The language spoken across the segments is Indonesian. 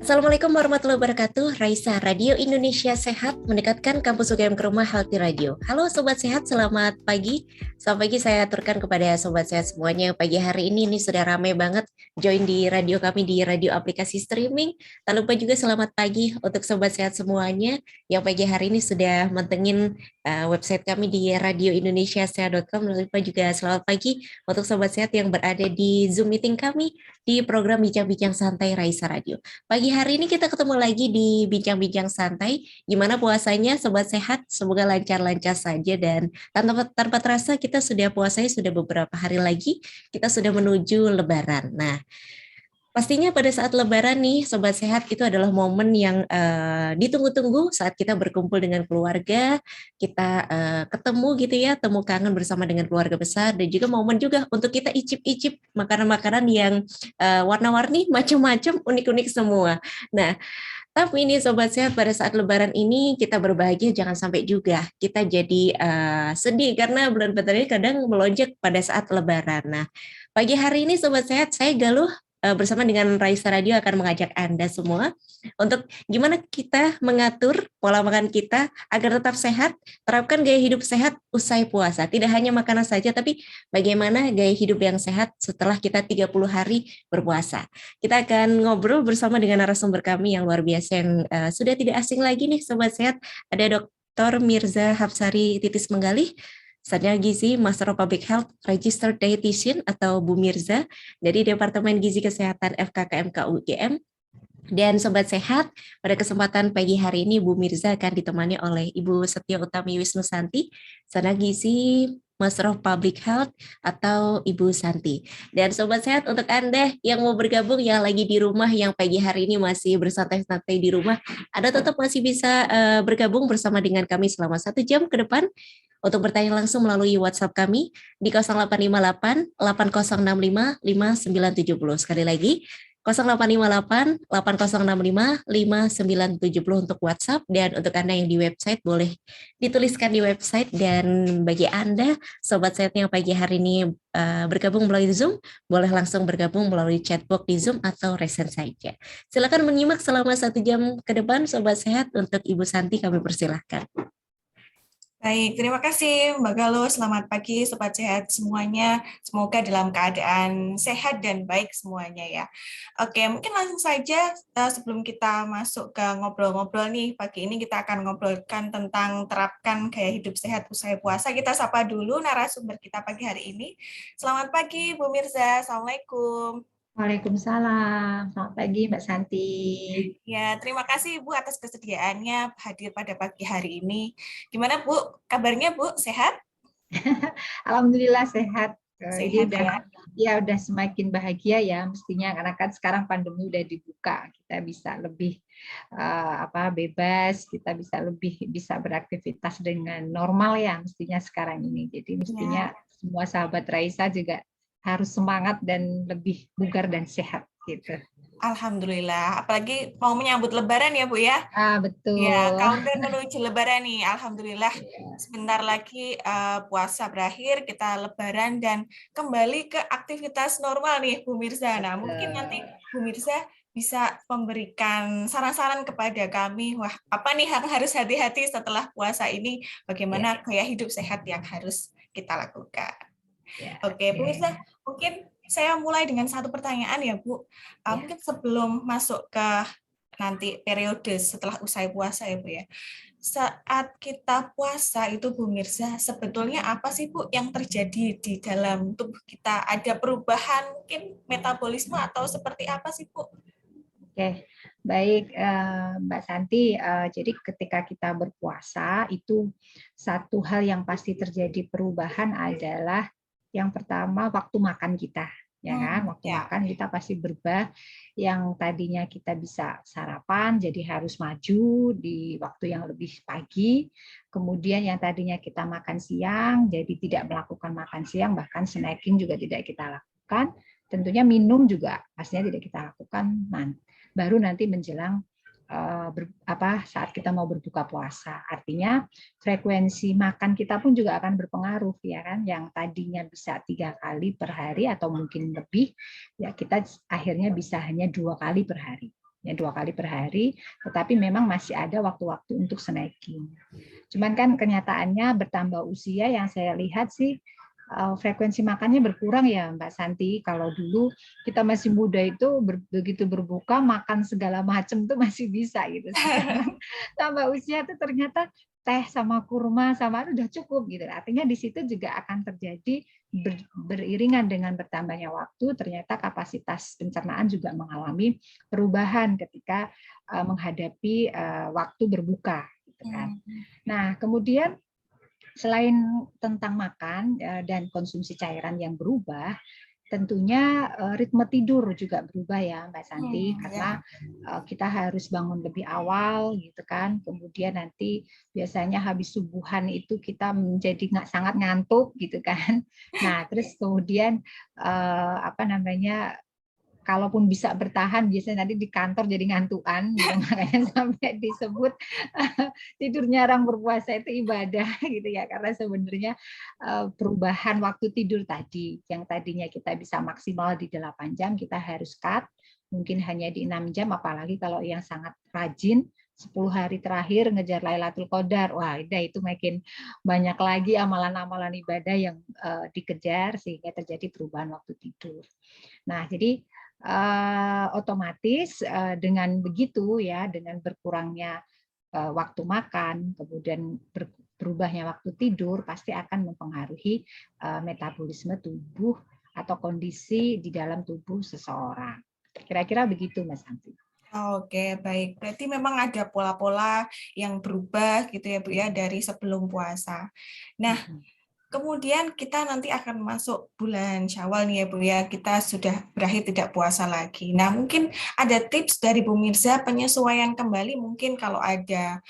Assalamualaikum warahmatullahi wabarakatuh. Raisa, Radio Indonesia Sehat mendekatkan kampus UGM ke rumah, Healthy Radio. Halo Sobat Sehat, selamat pagi. Selamat pagi saya aturkan kepada Sobat Sehat semuanya. Pagi hari ini sudah ramai banget join di radio kami di radio aplikasi streaming. Tak lupa juga selamat pagi untuk Sobat Sehat semuanya yang pagi hari ini sudah mantengin website kami di radioindonesiasehat.com. Tak lupa juga selamat pagi untuk Sobat Sehat yang berada di Zoom meeting kami di program Bincang-Bincang Santai Raisa Radio. Pagi hari ini kita ketemu lagi di Bincang-Bincang Santai. Gimana puasanya Sobat Sehat? Semoga lancar-lancar saja dan tanpa terasa kita sudah puasanya sudah beberapa hari lagi. Kita sudah menuju Lebaran. Nah, pastinya pada saat Lebaran nih, Sobat Sehat, itu adalah momen yang ditunggu-tunggu saat kita berkumpul dengan keluarga, kita ketemu gitu ya, temu kangen bersama dengan keluarga besar, dan juga momen juga untuk kita icip-icip makanan-makanan yang warna-warni, macam-macam, unik-unik semua. Nah, tapi ini Sobat Sehat, pada saat Lebaran ini kita berbahagia, jangan sampai juga kita jadi sedih karena bulan Ramadan ini kadang melonjak pada saat Lebaran. Nah, pagi hari ini Sobat Sehat, saya Galuh bersama dengan Raisa Radio akan mengajak Anda semua untuk gimana kita mengatur pola makan kita agar tetap sehat, terapkan gaya hidup sehat usai puasa. Tidak hanya makanan saja, tapi bagaimana gaya hidup yang sehat setelah kita 30 hari berpuasa. Kita akan ngobrol bersama dengan narasumber kami yang luar biasa yang sudah tidak asing lagi nih Sobat Sehat. Ada Dr. Mirza Hapsari Titis Menggalih, Sarjana Gizi, Master of Public Health, Registered Dietitian atau Bu Mirza dari Departemen Gizi Kesehatan FKKMK UGM. Dan Sobat Sehat, pada kesempatan pagi hari ini Bu Mirza akan ditemani oleh Ibu Setya Utami Wisnusanti, Sarjana Gizi, Master of Public Health atau Ibu Santi. Dan Sobat Sehat, untuk Anda yang mau bergabung, yang lagi di rumah, yang pagi hari ini masih bersantai-santai di rumah, Anda tetap masih bisa bergabung bersama dengan kami selama 1 jam ke depan untuk bertanya langsung melalui WhatsApp kami di 0858 8065 5970. Sekali lagi, 0858 8065 5970 untuk WhatsApp, dan untuk Anda yang di website boleh dituliskan di website. Dan bagi Anda Sobat Sehat yang pagi hari ini bergabung melalui Zoom, boleh langsung bergabung melalui chatbox di Zoom atau resen saja. Silakan menyimak selama 1 jam ke depan Sobat Sehat. Untuk Ibu Santi kami persilahkan. Baik, terima kasih Mbak Galuh. Selamat pagi Sobat Sehat semuanya. Semoga dalam keadaan sehat dan baik semuanya ya. Oke, mungkin langsung saja sebelum kita masuk ke ngobrol-ngobrol nih, pagi ini kita akan ngobrolkan tentang terapkan gaya hidup sehat usai puasa. Kita sapa dulu narasumber kita pagi hari ini. Selamat pagi Bu Mirza, Assalamualaikum. Waalaikumsalam. Selamat pagi Mbak Santi. Ya, terima kasih Bu atas kesediaannya hadir pada pagi hari ini. Gimana Bu? Kabarnya Bu? Sehat? Alhamdulillah sehat. Sehat udah semakin bahagia ya mestinya, karena kan sekarang pandemi udah dibuka, kita bisa lebih bebas, kita bisa beraktivitas dengan normal ya mestinya sekarang ini. Jadi mestinya semua sahabat Raisa juga harus semangat dan lebih bugar dan sehat gitu. Alhamdulillah, apalagi mau menyambut Lebaran ya Bu ya. Betul. Ya, countdown menuju Lebaran nih. Alhamdulillah, sebentar lagi puasa berakhir, kita Lebaran dan kembali ke aktivitas normal nih Bu Mirza. Nah, mungkin nanti Bu Mirza bisa memberikan saran-saran kepada kami, wah apa nih yang harus hati-hati setelah puasa ini, bagaimana gaya hidup sehat yang harus kita lakukan. Oke, Bu Mirza, mungkin saya mulai dengan satu pertanyaan ya Bu. Mungkin sebelum masuk ke nanti periode setelah usai puasa ya Bu ya. Saat kita puasa itu Bu Mirza, sebetulnya apa sih Bu yang terjadi di dalam tubuh kita? Ada perubahan mungkin metabolisme atau seperti apa sih Bu? Oke, baik Mbak Santi. Jadi ketika kita berpuasa itu satu hal yang pasti terjadi perubahan adalah yang pertama waktu makan kita. ya kan? Waktu makan kita pasti berubah. Yang tadinya kita bisa sarapan jadi harus maju di waktu yang lebih pagi. Kemudian yang tadinya kita makan siang jadi tidak melakukan makan siang, bahkan snacking juga tidak kita lakukan. Tentunya minum juga pastinya tidak kita lakukan. Baru nanti menjelang saat kita mau berbuka puasa. Artinya frekuensi makan kita pun juga akan berpengaruh, ya kan? Yang tadinya bisa 3 kali per hari atau mungkin lebih, ya kita akhirnya bisa hanya 2 kali per hari. Ya, 2 kali per hari, tetapi memang masih ada waktu-waktu untuk snacking. Cuman kan kenyataannya bertambah usia yang saya lihat sih frekuensi makannya berkurang ya Mbak Santi. Kalau dulu kita masih muda itu begitu berbuka makan segala macam tuh masih bisa gitu. Sekarang tambah usia tuh ternyata teh sama kurma sama itu udah cukup gitu. Artinya di situ juga akan terjadi beriringan dengan bertambahnya waktu, ternyata kapasitas pencernaan juga mengalami perubahan ketika menghadapi waktu berbuka gitu kan. Nah, kemudian selain tentang makan dan konsumsi cairan yang berubah, tentunya ritme tidur juga berubah ya Mbak Santi, karena kita harus bangun lebih awal gitu kan. Kemudian nanti biasanya habis subuhan itu kita menjadi sangat ngantuk gitu kan. Nah, terus kemudian kalaupun bisa bertahan biasanya nanti di kantor jadi ngantuan gitu. Makanya sampai disebut tidur nyarang berpuasa itu ibadah gitu ya, karena sebenarnya perubahan waktu tidur tadi yang tadinya kita bisa maksimal di 8 jam kita harus cut mungkin hanya di 6 jam, apalagi kalau yang sangat rajin 10 hari terakhir ngejar Lailatul Qadar, wah itu makin banyak lagi amalan-amalan ibadah yang dikejar sehingga terjadi perubahan waktu tidur. Nah, jadi otomatis dengan begitu ya, dengan berkurangnya waktu makan, kemudian berubahnya waktu tidur, pasti akan mempengaruhi metabolisme tubuh atau kondisi di dalam tubuh seseorang. Kira-kira begitu, Mas Santi. Oke, baik. Berarti memang ada pola-pola yang berubah gitu ya, Bu ya, dari sebelum puasa. Nah, kemudian kita nanti akan masuk bulan Syawal nih ya Bu ya, kita sudah berakhir tidak puasa lagi. Nah mungkin ada tips dari Bu Mirza penyesuaian kembali, mungkin kalau ada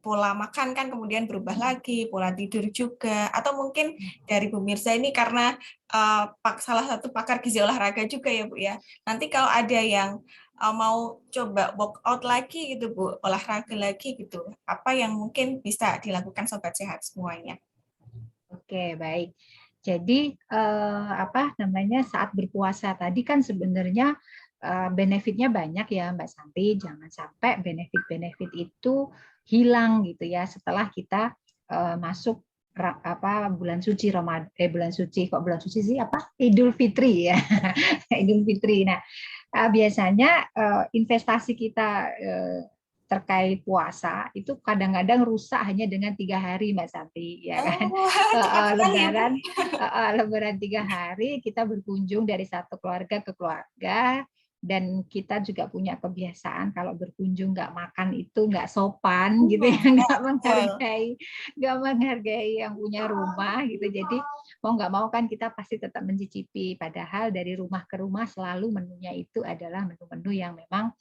pola makan kan kemudian berubah lagi, pola tidur juga, atau mungkin dari Bu Mirza ini karena salah satu pakar gizi olahraga juga ya Bu ya. Nanti kalau ada yang mau coba workout lagi gitu Bu, olahraga lagi gitu, apa yang mungkin bisa dilakukan sobat sehat semuanya? Oke, baik. Jadi saat berpuasa tadi kan sebenarnya benefitnya banyak ya Mbak Santi. Jangan sampai benefit-benefit itu hilang gitu ya setelah kita masuk bulan suci Ramadan, bulan suci sih Idul Fitri ya. Idul Fitri. Nah, biasanya investasi kita terkait puasa itu kadang-kadang rusak hanya dengan 3 hari Mbak Santi, ya kan? Lebaran 3 hari kita berkunjung dari satu keluarga ke keluarga, dan kita juga punya kebiasaan kalau berkunjung nggak makan itu nggak sopan gitu ya, nggak menghargai yang punya rumah gitu. Jadi mau nggak mau kan kita pasti tetap mencicipi, padahal dari rumah ke rumah selalu menunya itu adalah menu-menu yang memang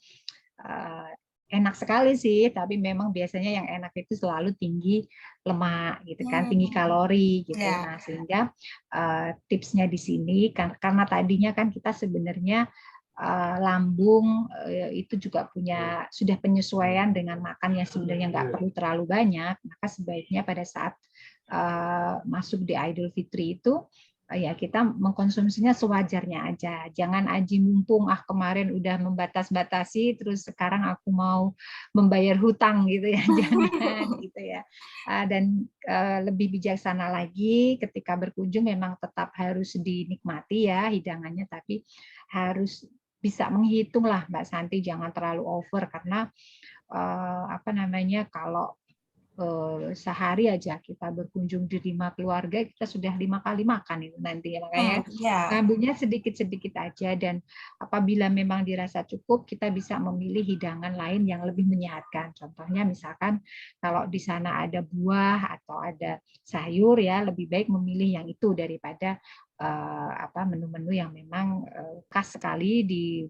enak sekali sih, tapi memang biasanya yang enak itu selalu tinggi lemak gitu kan, tinggi kalori gitu. Nah, sehingga tipsnya di sini karena tadinya kan kita sebenarnya lambung itu juga sudah penyesuaian dengan makan yang sebenarnya nggak perlu terlalu banyak, maka sebaiknya pada saat masuk di Idul Fitri itu ya kita mengkonsumsinya sewajarnya aja, jangan aji mumpung kemarin udah membatas-batasi terus sekarang aku mau membayar hutang gitu ya, jangan gitu ya. Dan lebih bijaksana lagi ketika berkunjung memang tetap harus dinikmati ya hidangannya, tapi harus bisa menghitung lah Mbak Santi, jangan terlalu over karena kalau sehari aja kita berkunjung di 5 keluarga, kita sudah 5 kali makan itu nanti ya. Makanya Ya. ngambilnya sedikit-sedikit aja, dan apabila memang dirasa cukup, kita bisa memilih hidangan lain yang lebih menyehatkan. Contohnya misalkan kalau di sana ada buah atau ada sayur ya, lebih baik memilih yang itu daripada menu-menu yang memang khas sekali di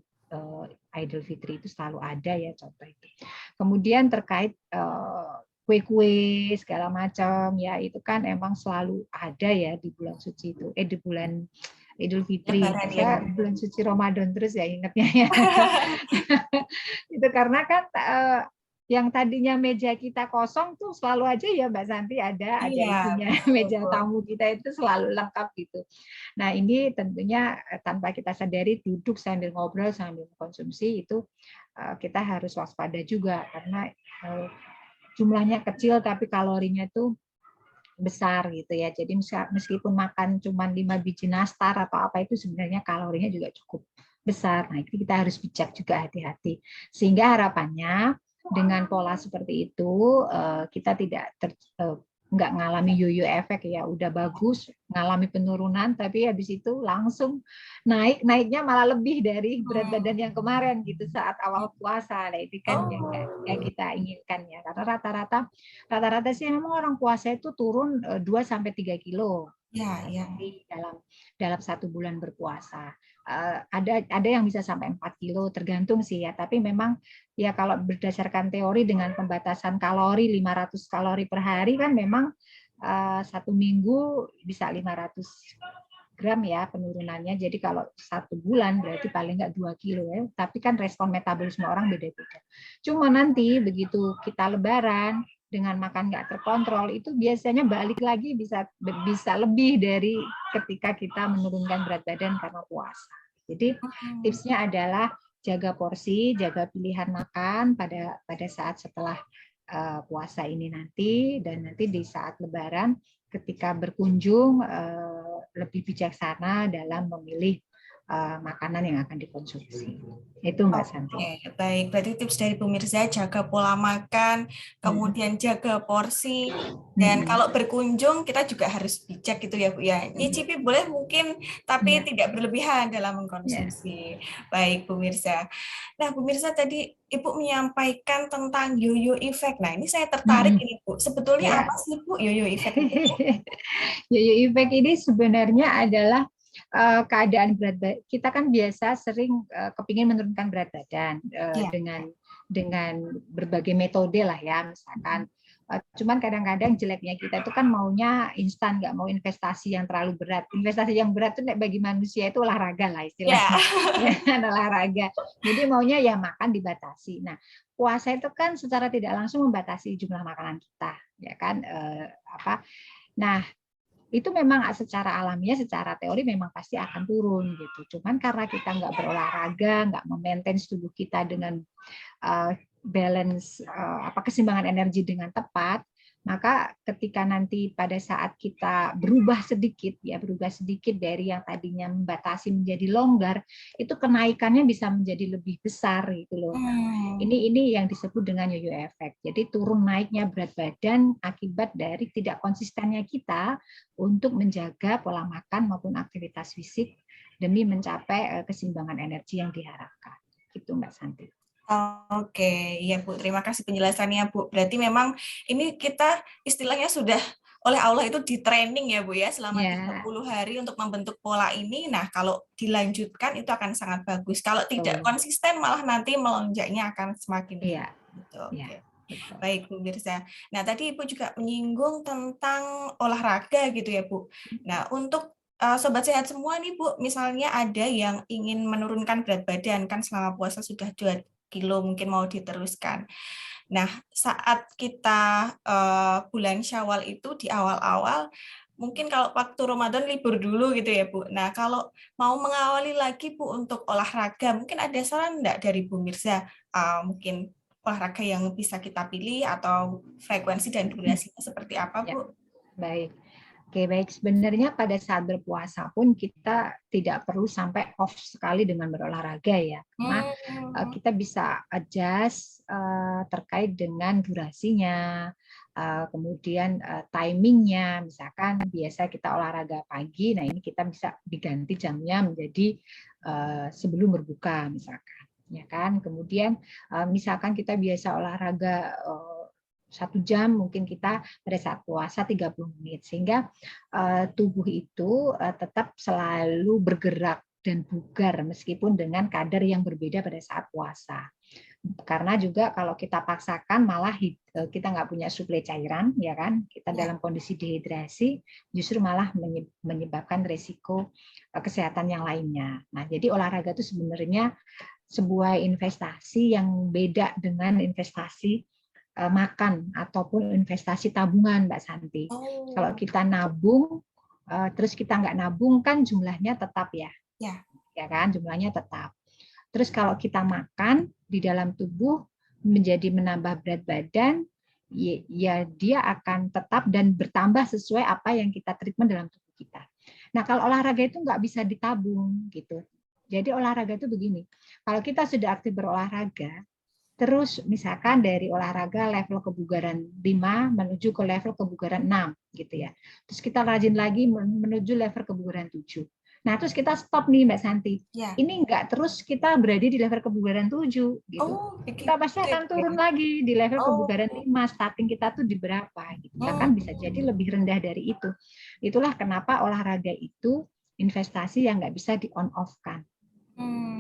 Idul Fitri itu selalu ada ya, contoh itu. Kemudian terkait kue-kue segala macam ya, itu kan emang selalu ada ya di bulan suci itu, di bulan Idul Fitri. Lebaran ya, Saya Bu. bulan suci Ramadan terus ya ingatnya ya. Itu karena kan yang tadinya meja kita kosong tuh selalu aja ya Mbak Santi ada Iya, isinya. Meja tamu kita itu selalu lengkap gitu. Nah, ini tentunya tanpa kita sadari, duduk sambil ngobrol sambil konsumsi itu kita harus waspada juga, karena jumlahnya kecil tapi kalorinya itu besar gitu ya. Jadi meskipun makan cuma 5 biji nastar atau apa, itu sebenarnya kalorinya juga cukup besar. Nah, itu kita harus bijak juga, hati-hati. Sehingga harapannya dengan pola seperti itu kita tidak nggak ngalami yoyo efek ya, udah bagus ngalami penurunan tapi habis itu langsung naiknya malah lebih dari berat badan yang kemarin gitu saat awal puasa. Nah, itu kan yang kita inginkan ya, karena rata-rata sih memang orang puasa itu turun 2 sampai 3 kilo ya. dalam 1 bulan berpuasa. Ada yang bisa sampai 4 kilo, tergantung sih ya. Tapi memang ya kalau berdasarkan teori dengan pembatasan kalori 500 kalori per hari kan memang 1 minggu bisa 500 gram ya penurunannya. Jadi kalau 1 bulan berarti paling nggak 2 kilo ya. Tapi kan respon metabolisme orang beda-beda. Cuma nanti begitu kita lebaran dengan makan nggak terkontrol, itu biasanya balik lagi bisa lebih dari ketika kita menurunkan berat badan karena puasa. Jadi tipsnya adalah jaga porsi, jaga pilihan makan pada saat setelah puasa ini nanti, dan nanti di saat lebaran ketika berkunjung lebih bijaksana dalam memilih makanan yang akan dikonsumsi. Itu Mbak Santi. Oke, baik. Berarti tips dari pemirsa, jaga pola makan, kemudian jaga porsi, dan kalau berkunjung kita juga harus bijak gitu ya Bu ya. Nyicipi boleh mungkin, tapi tidak berlebihan dalam mengkonsumsi. Baik pemirsa. Nah pemirsa, tadi Ibu menyampaikan tentang yoyo effect. Nah ini saya tertarik ini Bu. Sebetulnya apa sih Bu yoyo effect itu? Yoyo effect ini sebenarnya adalah keadaan berat badan. Kita kan biasa sering kepingin menurunkan berat badan dengan berbagai metode lah ya, misalkan. Cuman kadang-kadang jeleknya kita itu kan maunya instan, nggak mau investasi yang terlalu berat. Investasi yang berat itu bagi manusia itu olahraga lah istilahnya, olahraga. Jadi maunya ya makan dibatasi. Nah, puasa itu kan secara tidak langsung membatasi jumlah makanan kita, ya kan? Nah, itu memang secara alamiah, secara teori memang pasti akan turun gitu. Cuman karena kita nggak berolahraga, nggak memaintain tubuh kita dengan balance keseimbangan energi dengan tepat, maka ketika nanti pada saat kita berubah sedikit dari yang tadinya membatasi menjadi longgar, itu kenaikannya bisa menjadi lebih besar gitu loh. Ini yang disebut dengan yoyo efek. Jadi turun naiknya berat badan akibat dari tidak konsistennya kita untuk menjaga pola makan maupun aktivitas fisik demi mencapai keseimbangan energi yang diharapkan. Gitu Mbak Santi. Oke, ya Bu, terima kasih penjelasannya Bu. Berarti memang ini kita istilahnya sudah oleh Allah itu di training ya Bu ya, selama 30 hari untuk membentuk pola ini. Nah kalau dilanjutkan itu akan sangat bagus. Kalau tidak konsisten malah nanti melonjaknya akan semakin tinggi. Oke. Baik Bu Mirza. Nah tadi Ibu juga menyinggung tentang olahraga gitu ya Bu. Nah untuk Sobat Sehat semua nih Bu, misalnya ada yang ingin menurunkan berat badan, kan selama puasa sudah 2 kilo mungkin mau diteruskan. Nah, saat kita bulan Syawal itu di awal-awal, mungkin kalau waktu Ramadan libur dulu gitu ya Bu. Nah, kalau mau mengawali lagi Bu untuk olahraga, mungkin ada saran enggak dari Bu Mirza? Mungkin olahraga yang bisa kita pilih atau frekuensi dan durasinya seperti apa Bu? Baik. Oke, baik. Sebenarnya pada saat berpuasa pun kita tidak perlu sampai off sekali dengan berolahraga ya. Karena kita bisa adjust terkait dengan durasinya, kemudian timingnya, misalkan biasa kita olahraga pagi, nah ini kita bisa diganti jamnya menjadi sebelum berbuka misalkan, ya kan. Kemudian misalkan kita biasa olahraga 1 jam, mungkin kita pada saat puasa 30 menit, sehingga tubuh itu tetap selalu bergerak dan bugar meskipun dengan kadar yang berbeda pada saat puasa. Karena juga kalau kita paksakan malah kita nggak punya suplai cairan, ya kan, kita dalam kondisi dehidrasi justru malah menyebabkan resiko kesehatan yang lainnya. Nah, jadi olahraga itu sebenarnya sebuah investasi yang beda dengan investasi makan ataupun investasi tabungan, Mbak Santi. Kalau kita nabung terus kita nggak nabung kan jumlahnya tetap ya kan, jumlahnya tetap. Terus kalau kita makan di dalam tubuh menjadi menambah berat badan, ya dia akan tetap dan bertambah sesuai apa yang kita treatment dalam tubuh kita. Nah, kalau olahraga itu nggak bisa ditabung gitu. Jadi olahraga itu begini, kalau kita sudah aktif berolahraga, terus misalkan dari olahraga level kebugaran 5 menuju ke level kebugaran 6 gitu ya. Terus kita rajin lagi menuju level kebugaran 7. Nah, terus kita stop nih Mbak Santi. Ini enggak terus kita berada di level kebugaran 7 gitu. Kita pasti akan turun lagi di level kebugaran 5, starting kita tuh di berapa gitu. Bahkan bisa jadi lebih rendah dari itu. Itulah kenapa olahraga itu investasi yang nggak bisa di on off kan.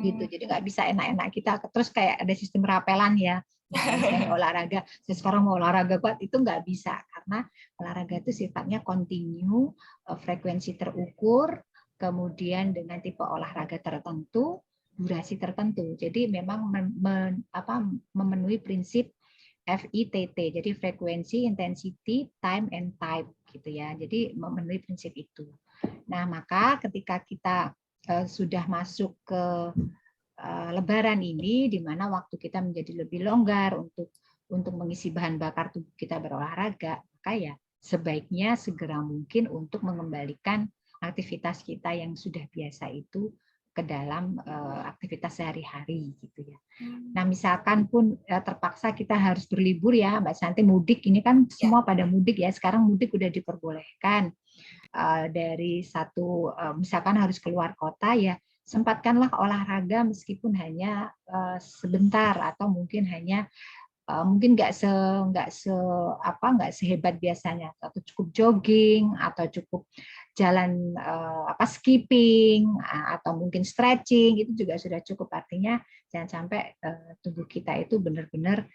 Gitu. Jadi nggak bisa enak-enak kita terus kayak ada sistem rapelan ya. Nah, misalnya olahraga, saya sekarang mau olahraga kuat, itu nggak bisa karena olahraga itu sifatnya continue, frekuensi terukur, kemudian dengan tipe olahraga tertentu, durasi tertentu. Jadi memang memenuhi prinsip FITT, jadi frekuensi, intensity, time, and type gitu ya. Jadi memenuhi prinsip itu. Nah, maka ketika kita sudah masuk ke Lebaran ini, di mana waktu kita menjadi lebih longgar untuk mengisi bahan bakar tubuh kita berolahraga, maka ya sebaiknya segera mungkin untuk mengembalikan aktivitas kita yang sudah biasa itu ke dalam aktivitas sehari-hari gitu ya. Nah, misalkan pun terpaksa kita harus berlibur ya, Mbak Santi, mudik ini kan semua pada mudik ya. Sekarang mudik udah diperbolehkan. Dari satu misalkan harus keluar kota ya, sempatkanlah olahraga meskipun hanya sebentar atau mungkin hanya mungkin nggak sehebat biasanya, atau cukup jogging atau cukup jalan skipping atau mungkin stretching, itu juga sudah cukup. Artinya jangan sampai tubuh kita itu benar-benar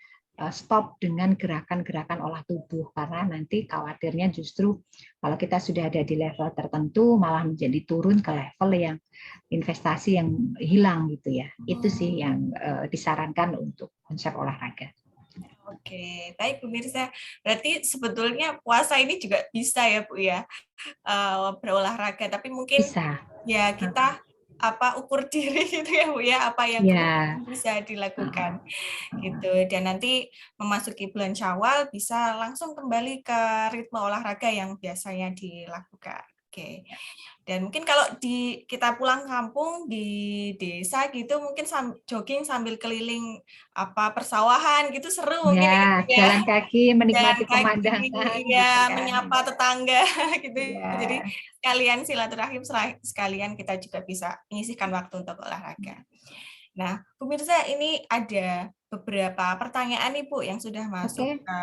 stop dengan gerakan-gerakan olah tubuh, karena nanti khawatirnya justru kalau kita sudah ada di level tertentu malah menjadi turun ke level yang investasi yang hilang gitu ya. Itu sih yang disarankan untuk konsep olahraga. Oke, baik pemirsa. Berarti sebetulnya puasa ini juga bisa ya Bu ya, berolahraga. Tapi mungkin bisa. Ya kita ukur diri gitu ya Bu ya, apa yang bisa dilakukan gitu. Dan nanti memasuki bulan Syawal bisa langsung kembali ke ritme olahraga yang biasanya dilakukan. Oke. Dan mungkin kalau kita pulang kampung di desa gitu, mungkin jogging sambil keliling persawahan gitu seru mungkin ya, ya. Jalan kaki menikmati Jalan kaki, pemandangan ya, gitu kan. menyapa tetangga gitu. Ya. Jadi sekalian silaturahim, sekalian kita juga bisa menyisihkan waktu untuk olahraga. Nah, pemirsa, ini ada beberapa pertanyaan nih Bu yang sudah masuk ke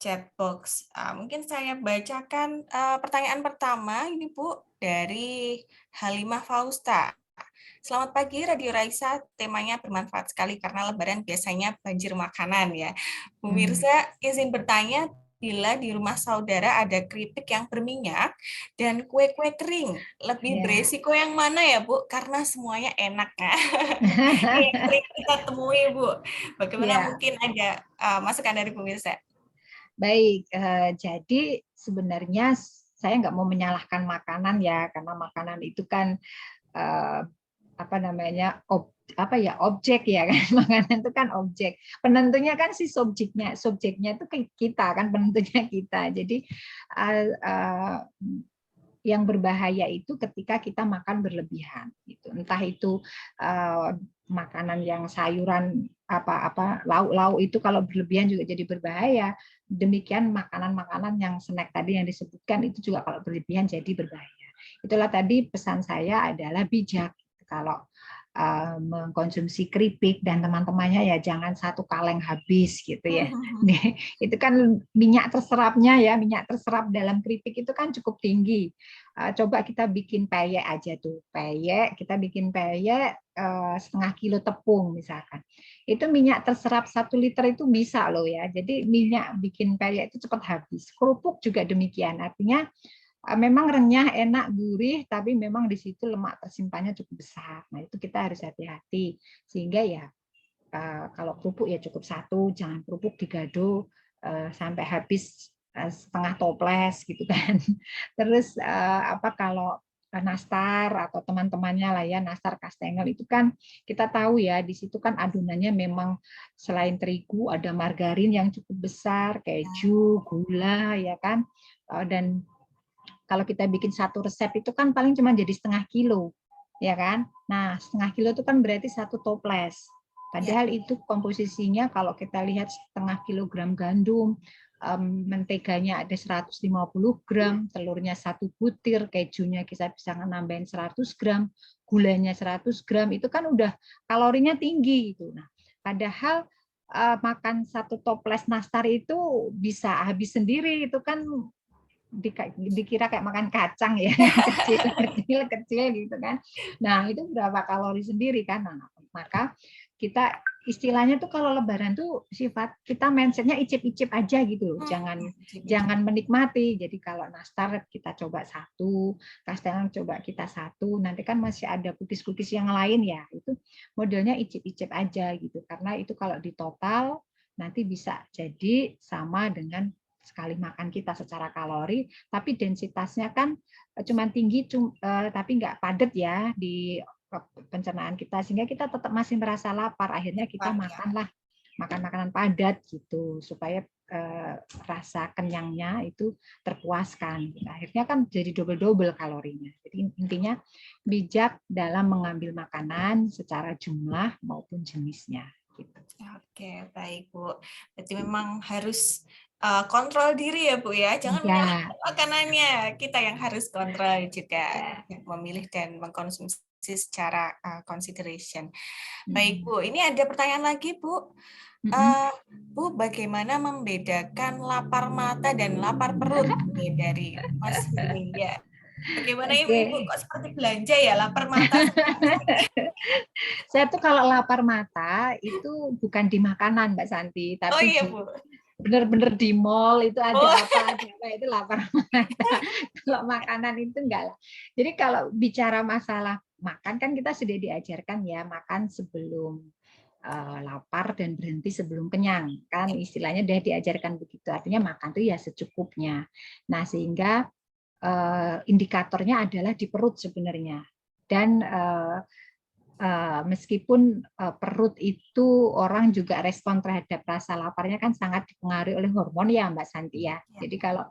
chat box. Mungkin saya bacakan pertanyaan pertama ini Bu dari Halimah Fausta. Selamat pagi Radio Raisa, temanya bermanfaat sekali karena Lebaran biasanya banjir makanan ya. Pemirsa, izin bertanya, bila di rumah saudara ada keripik yang berminyak dan kue-kue kering, lebih beresiko yang mana ya Bu? Karena semuanya enak. Yang sering kita temui Bu. Bagaimana mungkin ada masukan dari pemirsa? Baik, jadi sebenarnya saya nggak mau menyalahkan makanan ya, karena makanan itu kan objek ya kan. Makanan itu kan objek, penentunya kan si subjeknya itu kita kan, penentunya kita. Jadi yang berbahaya itu ketika kita makan berlebihan gitu. Entah itu makanan yang sayuran apa lauk-lauk itu kalau berlebihan juga jadi berbahaya. Demikian makanan-makanan yang snack tadi yang disebutkan itu juga kalau berlebihan jadi berbahaya. Itulah tadi pesan saya adalah bijak kalau mengkonsumsi keripik dan teman-temannya ya jangan satu kaleng habis gitu ya. Itu kan minyak terserapnya ya, minyak terserap dalam keripik itu kan cukup tinggi. Coba kita bikin peyek aja tuh, peyek kita bikin peyek setengah kilo tepung misalkan. Itu minyak terserap 1 liter itu bisa loh ya. Jadi minyak bikin peyek itu cepat habis. Kerupuk juga demikian. Artinya memang renyah, enak, gurih, tapi memang di situ lemak tersimpannya cukup besar. Nah, itu kita harus hati-hati. Sehingga ya kalau kerupuk ya cukup 1, jangan kerupuk digado sampai habis setengah toples gitu kan. Terus kalau nastar atau teman-temannya lah ya, nastar kastengel itu kan kita tahu ya di situ kan adonannya memang selain terigu ada margarin yang cukup besar, keju, gula ya kan. Dan kalau kita bikin 1 resep itu kan paling cuma jadi setengah kilo, ya kan? Nah, setengah kilo itu kan berarti 1 toples. Padahal itu komposisinya kalau kita lihat setengah kilogram gandum, menteganya ada 150 gram, telurnya 1 butir, kejunya kita bisa nambahin 100 gram, gulanya 100 gram, itu kan udah kalorinya tinggi gitu. Nah, padahal makan 1 toples nastar itu bisa habis sendiri, itu kan dikira kayak makan kacang ya, kecil gitu kan. Nah, itu berapa kalori sendiri kan. Nah, maka kita istilahnya tuh kalau lebaran tuh sifat kita mindsetnya icip-icip aja gitu. Jangan menikmati. Jadi kalau nastar kita coba 1, kastengel coba kita 1, nanti kan masih ada cookies-cookies yang lain ya. Itu modelnya icip-icip aja gitu. Karena itu kalau di total nanti bisa jadi sama dengan sekali makan kita secara kalori, tapi densitasnya kan cuma tinggi, tapi nggak padat ya di pencernaan kita, sehingga kita tetap masih merasa lapar. Akhirnya kita makan makanan padat gitu, supaya rasa kenyangnya itu terpuaskan. Akhirnya kan jadi double kalorinya. Jadi intinya bijak dalam mengambil makanan secara jumlah maupun jenisnya. Gitu. Oke, baik Bu. Berarti memang harus kontrol diri ya Bu ya, jangan menyalahkan makanannya, kita yang harus kontrol juga, memilih dan mengkonsumsi secara consideration. Baik Bu, ini ada pertanyaan lagi Bu. Bu, bagaimana membedakan lapar mata dan lapar perut nih dari Mas Hilmi ya? Bagaimana Ibu kok seperti belanja ya, lapar mata? Saya tuh kalau lapar mata itu bukan di makanan Mbak Santi, tapi iya, Bu. Bener-bener di mall itu ada apa itu lapar mata. Kalau makanan itu enggak lah. Jadi kalau bicara masalah makan kan kita sudah diajarkan ya, makan sebelum lapar dan berhenti sebelum kenyang, kan istilahnya udah diajarkan begitu. Artinya makan tuh ya secukupnya. Nah, sehingga indikatornya adalah di perut sebenarnya. Dan meskipun perut itu orang juga respon terhadap rasa laparnya kan sangat dipengaruhi oleh hormon ya Mbak Santi ya. Jadi kalau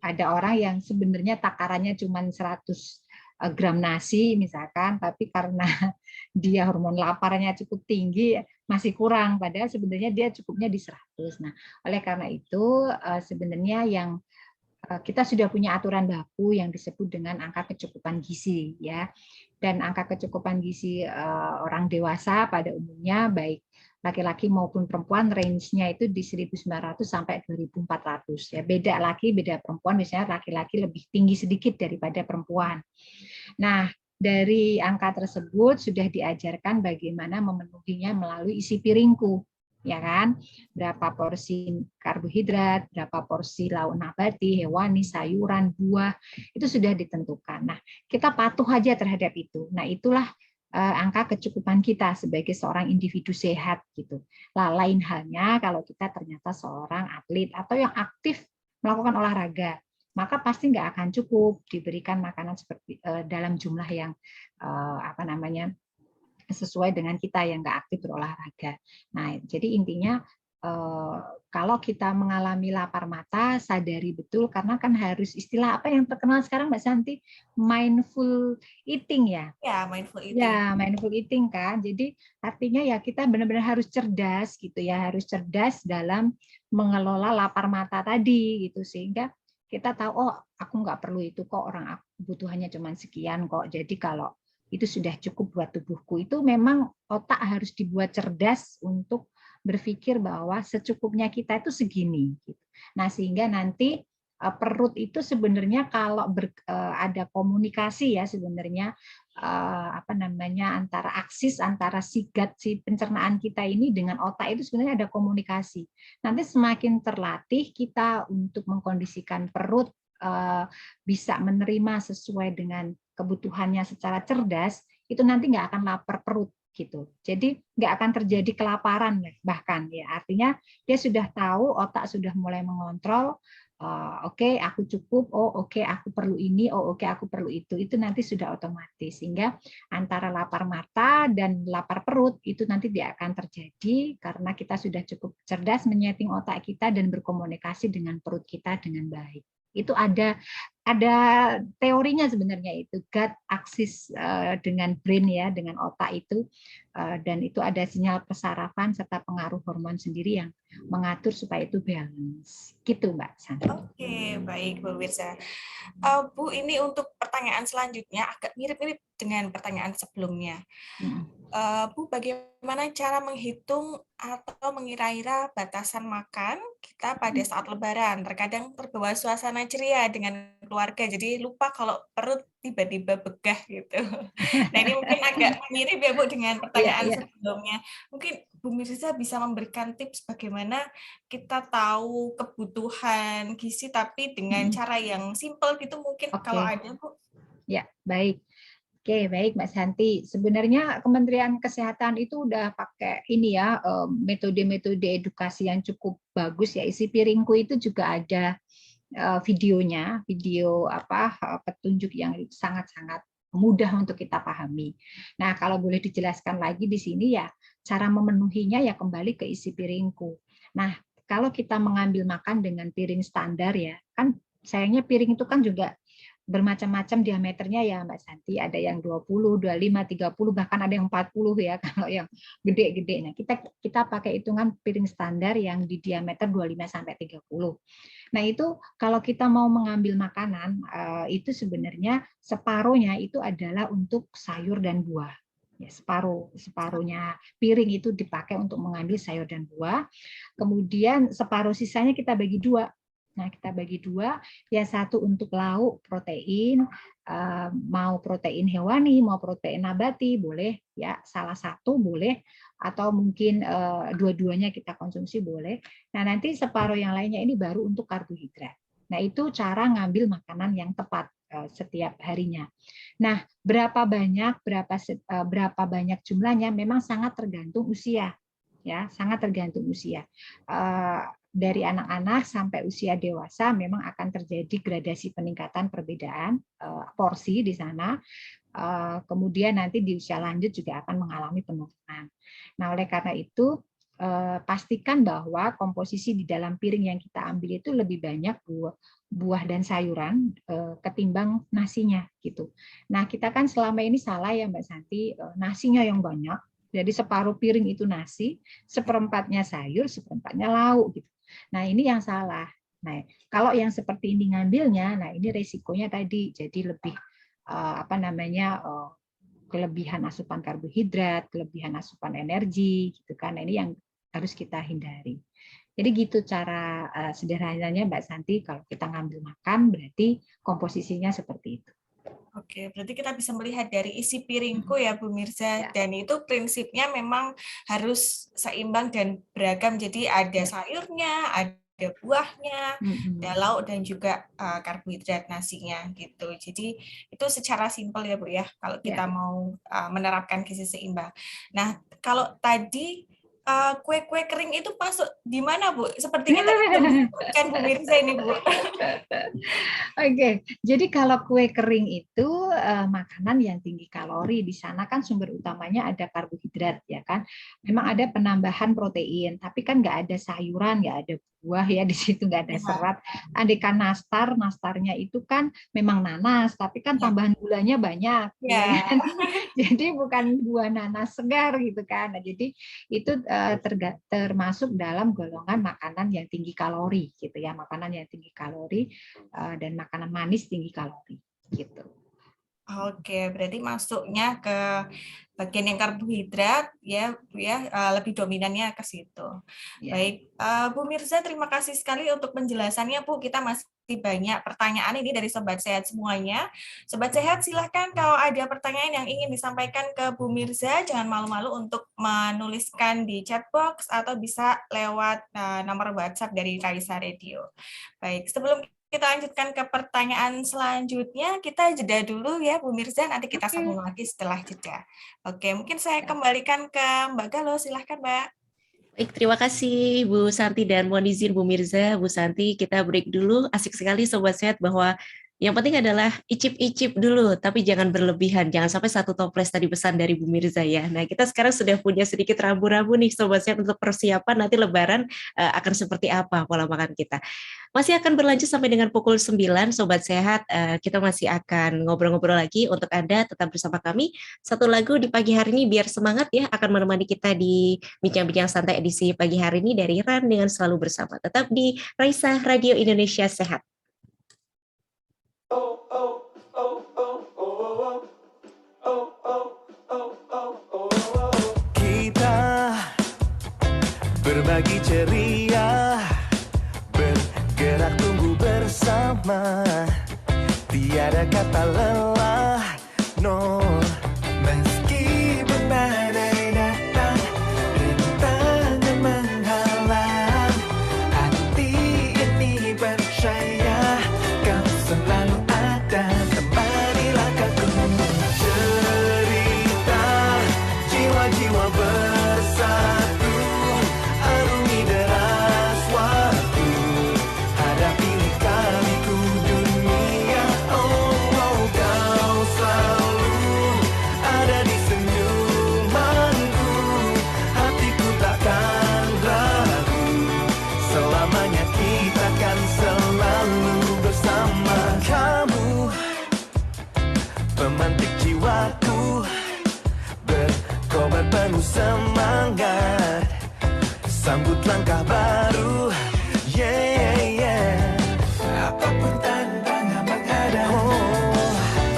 ada orang yang sebenarnya takarannya cuma 100 gram nasi misalkan, tapi karena dia hormon laparnya cukup tinggi masih kurang, padahal sebenarnya dia cukupnya di 100. Nah, oleh karena itu sebenarnya yang kita sudah punya aturan baku yang disebut dengan angka kecukupan gizi ya. Dan angka kecukupan gizi orang dewasa pada umumnya baik laki-laki maupun perempuan range-nya itu di 1.900 sampai 2.400 ya. Beda laki, beda perempuan, misalnya laki-laki lebih tinggi sedikit daripada perempuan. Nah, dari angka tersebut sudah diajarkan bagaimana memenuhinya melalui isi piringku. Ya kan, berapa porsi karbohidrat, berapa porsi lauk nabati, hewani, sayuran, buah, itu sudah ditentukan. Nah, kita patuh aja terhadap itu. Nah, itulah angka kecukupan kita sebagai seorang individu sehat gitu. Lah, lain halnya kalau kita ternyata seorang atlet atau yang aktif melakukan olahraga, maka pasti nggak akan cukup diberikan makanan seperti dalam jumlah yang sesuai dengan kita yang nggak aktif berolahraga. Nah, jadi intinya kalau kita mengalami lapar mata, sadari betul karena kan harus istilah apa yang terkenal sekarang Mbak Santi, mindful eating ya. Ya, mindful eating. Ya, mindful eating kan. Jadi artinya ya kita benar-benar harus cerdas gitu ya, harus cerdas dalam mengelola lapar mata tadi gitu sehingga kita tahu oh aku nggak perlu itu kok, orang aku kebutuhannya cuma sekian kok. Jadi kalau itu sudah cukup buat tubuhku, itu memang otak harus dibuat cerdas untuk berpikir bahwa secukupnya kita itu segini. Nah sehingga nanti perut itu sebenarnya kalau ada komunikasi ya sebenarnya apa namanya antara aksis antara sigat si pencernaan kita ini dengan otak itu sebenarnya ada komunikasi. Nanti semakin terlatih kita untuk mengkondisikan perut bisa menerima sesuai dengan kebutuhannya secara cerdas, itu nanti nggak akan lapar perut gitu. Jadi nggak akan terjadi kelaparan bahkan ya. Artinya dia sudah tahu, otak sudah mulai mengontrol. Oke, aku cukup. Oh, oke, aku perlu ini. Oh, oke, aku perlu itu. Itu nanti sudah otomatis sehingga antara lapar mata dan lapar perut itu nanti tidak akan terjadi karena kita sudah cukup cerdas menyeting otak kita dan berkomunikasi dengan perut kita dengan baik. Itu ada teorinya sebenarnya itu gut axis dengan brain ya, dengan otak itu, dan itu ada sinyal pesarafan serta pengaruh hormon sendiri yang mengatur supaya itu balance gitu Mbak Santi. Oke, baik Bu Mirza. Bu, ini untuk pertanyaan selanjutnya agak mirip-mirip dengan pertanyaan sebelumnya. Bu, bagaimana cara menghitung atau mengira-ira batasan makan kita pada saat Lebaran? Terkadang terbawa suasana ceria dengan keluarga, jadi lupa kalau perut tiba-tiba begah gitu. Nah, ini mungkin agak mirip ya Bu dengan pertanyaan sebelumnya. Mungkin Bu Mirza bisa memberikan tips bagaimana kita tahu kebutuhan gizi tapi dengan cara yang simpel gitu mungkin kalau ada Bu. Ya, baik. Oke, baik Mbak Santi. Sebenarnya Kementerian Kesehatan itu udah pakai ini ya, metode-metode edukasi yang cukup bagus ya. Isi piringku itu juga ada videonya, video petunjuk yang sangat-sangat mudah untuk kita pahami. Nah, kalau boleh dijelaskan lagi di sini ya, cara memenuhinya ya kembali ke isi piringku. Nah, kalau kita mengambil makan dengan piring standar ya, kan sayangnya piring itu kan juga bermacam-macam diameternya ya Mbak Santi, ada yang 20, 25, 30 bahkan ada yang 40 ya kalau yang gede-gede. Nah, kita pakai hitungan piring standar yang di diameter 25 sampai 30. Nah, itu kalau kita mau mengambil makanan itu sebenarnya separuhnya itu adalah untuk sayur dan buah. Ya, separuhnya piring itu dipakai untuk mengambil sayur dan buah. Kemudian separuh sisanya kita bagi dua. Nah, kita bagi dua, ya satu untuk lauk protein, mau protein hewani, mau protein nabati, boleh ya salah satu boleh, atau mungkin dua-duanya kita konsumsi boleh. Nah, nanti separuh yang lainnya ini baru untuk karbohidrat. Nah, itu cara ngambil makanan yang tepat setiap harinya. Nah, berapa banyak jumlahnya memang sangat tergantung usia. Ya, sangat tergantung usia. Dari anak-anak sampai usia dewasa memang akan terjadi gradasi peningkatan perbedaan porsi di sana. Kemudian nanti di usia lanjut juga akan mengalami penurunan. Nah, oleh karena itu pastikan bahwa komposisi di dalam piring yang kita ambil itu lebih banyak buah dan sayuran ketimbang nasinya gitu. Nah, kita kan selama ini salah ya Mbak Santi, nasinya yang banyak. Jadi separuh piring itu nasi, seperempatnya sayur, seperempatnya lauk gitu. Nah, ini yang salah. Nah, kalau yang seperti ini ngambilnya, nah ini resikonya tadi jadi lebih kelebihan asupan karbohidrat, kelebihan asupan energi gitu kan. Nah, ini yang harus kita hindari. Jadi gitu cara sederhananya Mbak Santi, kalau kita ngambil makan berarti komposisinya seperti itu. Oke, berarti kita bisa melihat dari isi piringku ya Bu Mirza, dan itu prinsipnya memang harus seimbang dan beragam, jadi ada sayurnya, ada buahnya, ada lauk dan juga karbohidrat nasinya gitu. Jadi itu secara simpel ya Bu ya, kalau kita mau menerapkan gizi seimbang. Nah, kalau tadi kue-kue kering itu masuk di mana Bu? Sepertinya tadi belum disebutkan Bu Mirza ini Bu. Oke, jadi kalau kue kering itu makanan yang tinggi kalori. Di sana kan sumber utamanya ada karbohidrat, ya kan. Memang ada penambahan protein, tapi kan nggak ada sayuran, nggak ada buah ya di situ, nggak ada serat. Andekan nastarnya itu kan memang nanas, tapi kan tambahan gulanya banyak, ya kan? Jadi bukan buah nanas segar gitu kan. Nah, jadi itu termasuk dalam golongan makanan yang tinggi kalori gitu ya, makanan yang tinggi kalori dan makanan manis tinggi kalori gitu. Oke, berarti masuknya ke bagian yang karbohidrat ya, Bu ya, lebih dominannya ke situ. Ya. Baik, Bu Mirza, terima kasih sekali untuk penjelasannya, Bu. Kita masih banyak pertanyaan ini dari Sobat Sehat semuanya. Sobat Sehat, silahkan kalau ada pertanyaan yang ingin disampaikan ke Bu Mirza, jangan malu-malu untuk menuliskan di chat box atau bisa lewat nomor WhatsApp dari Raisa Radio. Baik, sebelum kita lanjutkan ke pertanyaan selanjutnya, kita jeda dulu ya Bu Mirza, nanti kita sambung lagi setelah jeda. Oke, mungkin saya kembalikan ke Mbak Galo, silahkan Mbak. Baik, terima kasih Bu Santi dan mohon izin Bu Mirza, Bu Santi, kita break dulu. Asik sekali Sobat Sehat bahwa yang penting adalah icip-icip dulu, tapi jangan berlebihan. Jangan sampai satu toples tadi pesan dari Bu Mirza ya. Nah, kita sekarang sudah punya sedikit rambu-rambu nih Sobat Sehat untuk persiapan nanti Lebaran akan seperti apa pola makan kita. Masih akan berlanjut sampai dengan pukul 9, Sobat Sehat. Kita masih akan ngobrol-ngobrol lagi. Untuk Anda tetap bersama kami. Satu lagu di pagi hari ini biar semangat ya, akan menemani kita di Bincang-Bincang Santai edisi pagi hari ini dari RAN dengan Selalu Bersama. Tetap di Raisa Radio Indonesia Sehat. Kita berbagi ceria, bergerak tumbuh bersama, tiada kata lelah, no. Meski badai datang, rintangan menghalang, hati ini percaya kau selalu ada, temanilah aku. Cerita jiwa-jiwa bersatu, arungi deras waktu, hadapi lika-liku dunia. Oh, kau selalu ada di senyumanku, hatiku takkan ragu, selamanya kita kan selalu bersama. Kamu pemantik jiwaku, berkobar penuh semangat, sambut langkah baru, yeah, yeah. Apapun tantangan menghadap,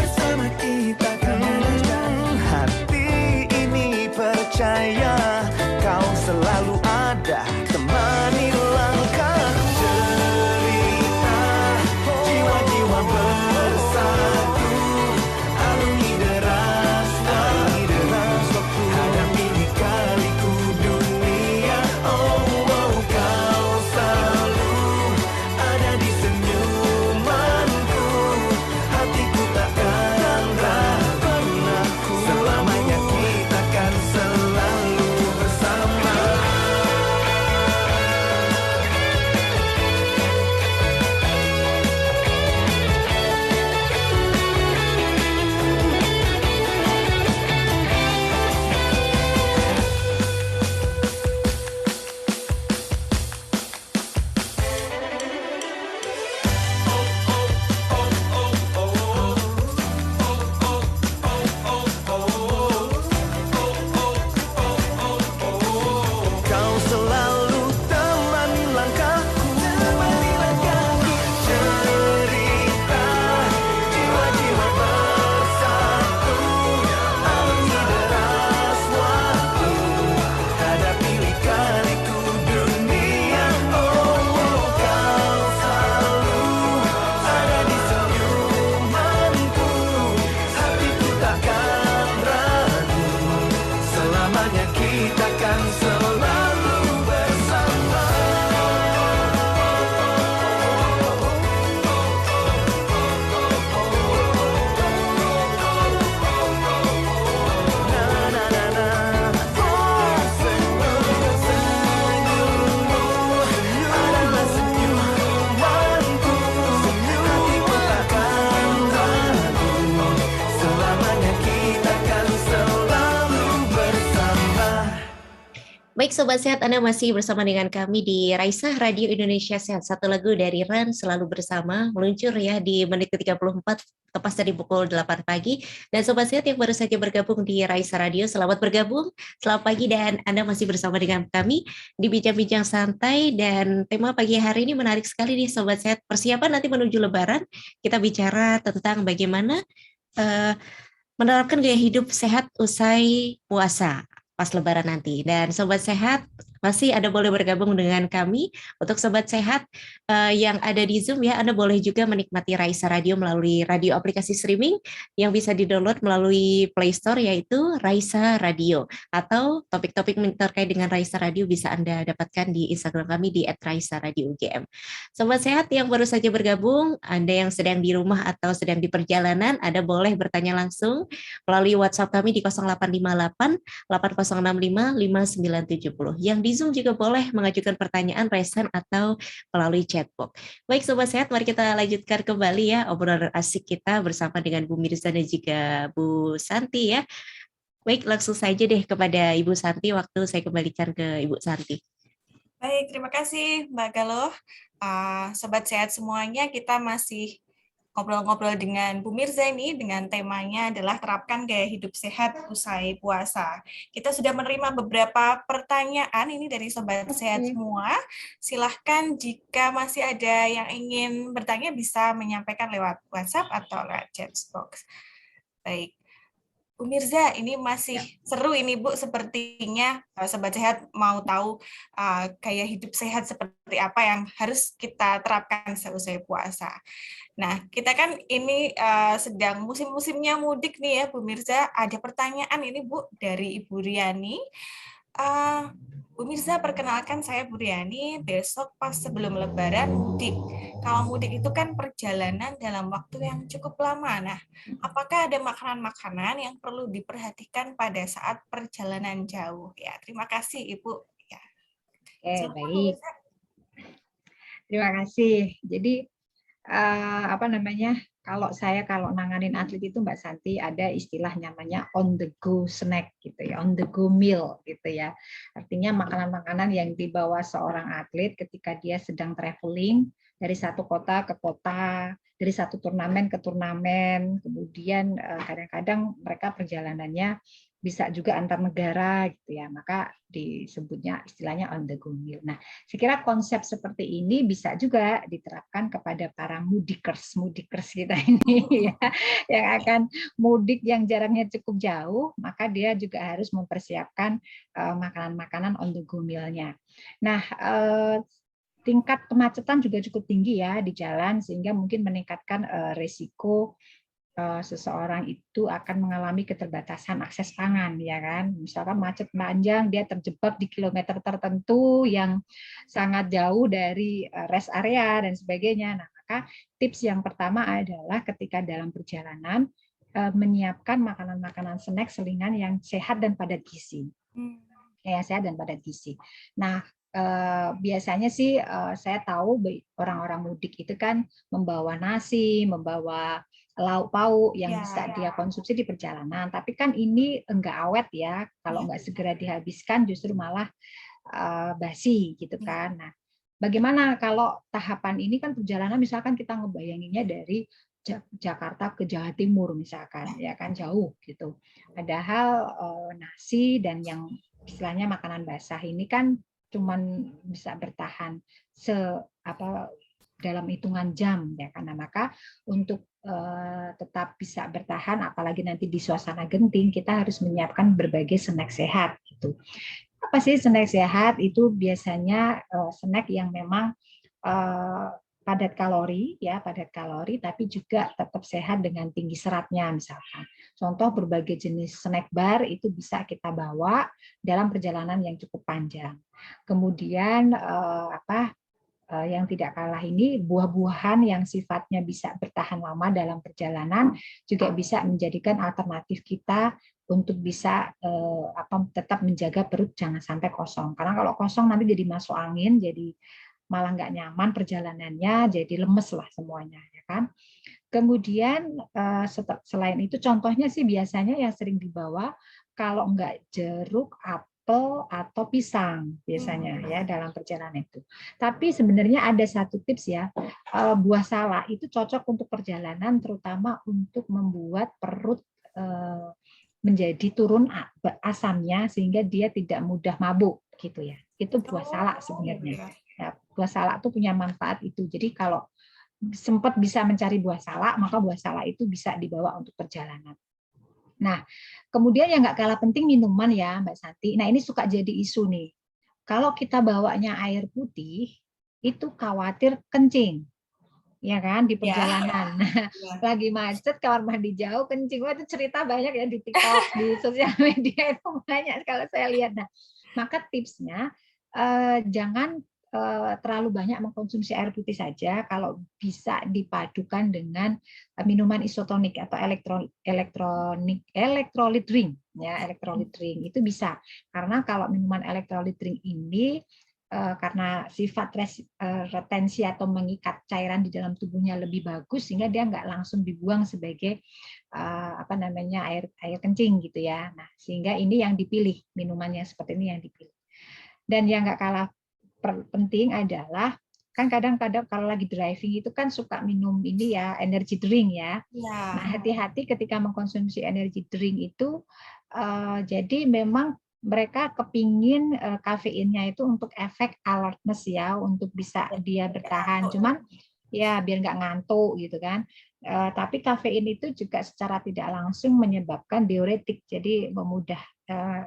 bersama kita kan menang. Hati ini percaya kau selalu ada, temani langkahku. Cerita jiwa-jiwa bersatu, arungi deras waktu, hadapi lika-liku dunia. Oh, kau Baik Sobat Sehat, Anda masih bersama dengan kami di Raisa Radio Indonesia Sehat. Satu lagu dari Ran, Selalu Bersama, meluncur ya di menit ke-34, tepat dari pukul 8 pagi. Dan Sobat Sehat yang baru saja bergabung di Raisa Radio, selamat bergabung, selamat pagi, dan Anda masih bersama dengan kami di Bincang-Bincang Santai. Dan tema pagi hari ini menarik sekali nih Sobat Sehat. Persiapan nanti menuju Lebaran, kita bicara tentang bagaimana menerapkan gaya hidup sehat usai puasa pas Lebaran nanti. Dan Sobat Sehat masih ada boleh bergabung dengan kami. Untuk Sobat Sehat yang ada di Zoom ya, Anda boleh juga menikmati Raisa Radio melalui radio aplikasi streaming yang bisa di-download melalui Play Store, yaitu Raisa Radio. Atau topik-topik terkait dengan Raisa Radio bisa Anda dapatkan di Instagram kami di @raisa_radio_ugm. Sobat Sehat yang baru saja bergabung, Anda yang sedang di rumah atau sedang di perjalanan, Anda boleh bertanya langsung melalui WhatsApp kami di 0858 8065 5970. Yang di Zoom juga boleh mengajukan pertanyaan, resen, atau melalui chatbox. Baik Sobat Sehat, mari kita lanjutkan kembali ya obrolan asik kita bersama dengan Bu Mirza dan juga Bu Santi ya. Baik, langsung saja deh kepada Ibu Santi, waktu saya kembalikan ke Ibu Santi. Baik, terima kasih Mbak Galuh. Sobat Sehat semuanya, kita masih ngobrol-ngobrol dengan Bu Mirza ini dengan temanya adalah terapkan gaya hidup sehat usai puasa. Kita sudah menerima beberapa pertanyaan ini dari Sobat Sehat semua. Silahkan jika masih ada yang ingin bertanya bisa menyampaikan lewat WhatsApp atau lewat chat box. Baik. Bu Mirza, ini masih seru ini Bu, sepertinya Sobat Sehat mau tahu gaya hidup sehat seperti apa yang harus kita terapkan seusai puasa. Nah, kita kan ini sedang musim-musimnya mudik nih ya Bu Mirza. Ada pertanyaan ini Bu dari Ibu Riani. Bu Mirza, perkenalkan saya Bu Riani, besok pas sebelum Lebaran mudik. Kalau mudik itu kan perjalanan dalam waktu yang cukup lama. Nah, apakah ada makanan-makanan yang perlu diperhatikan pada saat perjalanan jauh? Ya, terima kasih Ibu. Ya. Oke, baik. Terima kasih. Jadi kalau nanganin atlet itu Mbak Santi ada istilah namanya on the go snack gitu ya, on the go meal gitu ya. Artinya makanan-makanan yang dibawa seorang atlet ketika dia sedang traveling dari satu kota ke kota, dari satu turnamen ke turnamen, kemudian kadang-kadang mereka perjalanannya bisa juga antar negara gitu ya, maka disebutnya istilahnya on the go meal. Nah, saya kira konsep seperti ini bisa juga diterapkan kepada para mudikers kita ini ya, yang akan mudik yang jaraknya cukup jauh, maka dia juga harus mempersiapkan makanan-makanan on the go meal-nya. Nah, tingkat kemacetan juga cukup tinggi ya di jalan, sehingga mungkin meningkatkan risiko seseorang itu akan mengalami keterbatasan akses pangan, ya kan? Misalkan macet panjang, dia terjebak di kilometer tertentu yang sangat jauh dari rest area dan sebagainya. Nah, maka tips yang pertama adalah ketika dalam perjalanan menyiapkan makanan-makanan snack selingan yang sehat dan padat gizi. Ya, sehat dan padat gizi. Nah, biasanya sih saya tahu orang-orang mudik itu kan membawa nasi, membawa lauk pauk yang bisa dia konsumsi di perjalanan. Tapi kan ini enggak awet ya, kalau enggak segera dihabiskan justru malah basi gitu kan. Nah, bagaimana kalau tahapan ini kan perjalanan misalkan kita ngebayanginnya dari Jakarta ke Jawa Timur misalkan, ya kan jauh gitu. Padahal nasi dan yang istilahnya makanan basah ini kan cuman bisa bertahan dalam hitungan jam ya, karena maka untuk tetap bisa bertahan apalagi nanti di suasana genting, kita harus menyiapkan berbagai snack sehat gitu. Apa sih snack sehat? Itu biasanya snack yang memang padat kalori ya, padat kalori tapi juga tetap sehat dengan tinggi seratnya misalkan. Contoh berbagai jenis snack bar itu bisa kita bawa dalam perjalanan yang cukup panjang. Kemudian yang tidak kalah ini buah-buahan yang sifatnya bisa bertahan lama dalam perjalanan juga bisa menjadikan alternatif kita untuk bisa tetap menjaga perut jangan sampai kosong. Karena kalau kosong nanti jadi masuk angin, jadi malah nggak nyaman perjalanannya, jadi lemes lah semuanya, ya kan. Kemudian selain itu contohnya sih biasanya yang sering dibawa kalau nggak jeruk, apel atau pisang biasanya ya dalam perjalanan itu. Tapi sebenarnya ada satu tips ya, buah salak itu cocok untuk perjalanan, terutama untuk membuat perut menjadi turun asamnya sehingga dia tidak mudah mabuk gitu ya. Itu buah salak sebenarnya. Ya, buah salak itu punya manfaat itu. Jadi kalau sempat bisa mencari buah salak, maka buah salak itu bisa dibawa untuk perjalanan. Nah, kemudian yang nggak kalah penting minuman ya, Mbak Santi. Nah, ini suka jadi isu nih. Kalau kita bawanya air putih, itu khawatir kencing, ya kan, di perjalanan. Nah, lagi macet, kamar mandi jauh, kencing. Wah, itu cerita banyak ya di TikTok, di sosial media itu banyak kalau saya lihat. Nah, maka tipsnya jangan terlalu banyak mengkonsumsi air putih saja, kalau bisa dipadukan dengan minuman isotonik atau electrolyte drink ya, electrolyte drink itu bisa, karena kalau minuman electrolyte drink ini karena sifat retensi atau mengikat cairan di dalam tubuhnya lebih bagus, sehingga dia nggak langsung dibuang sebagai air kencing gitu ya. Nah, sehingga ini yang dipilih, minumannya seperti ini yang dipilih. Dan yang nggak kalah penting adalah, kan kadang-kadang kalau lagi driving itu kan suka minum ini ya, energy drink ya. Nah, hati-hati ketika mengkonsumsi energy drink itu, jadi memang mereka kepingin kafeinnya itu untuk efek alertness ya, untuk bisa dia bertahan. Cuman ya biar nggak ngantuk gitu kan. Tapi kafein itu juga secara tidak langsung menyebabkan diuretik, jadi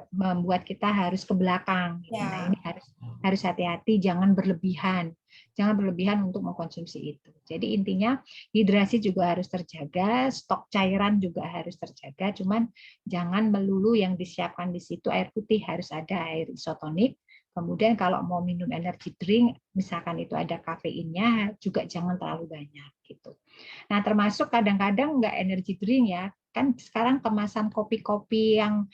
membuat kita harus ke belakang. Nah, ini harus hati-hati, jangan berlebihan untuk mengkonsumsi itu. Jadi intinya hidrasi juga harus terjaga, stok cairan juga harus terjaga, cuman jangan melulu yang disiapkan di situ air putih, harus ada air isotonik. Kemudian kalau mau minum energy drink, misalkan itu ada kafeinnya, juga jangan terlalu banyak gitu. Nah, termasuk kadang-kadang nggak energy drink ya, kan sekarang kemasan kopi-kopi yang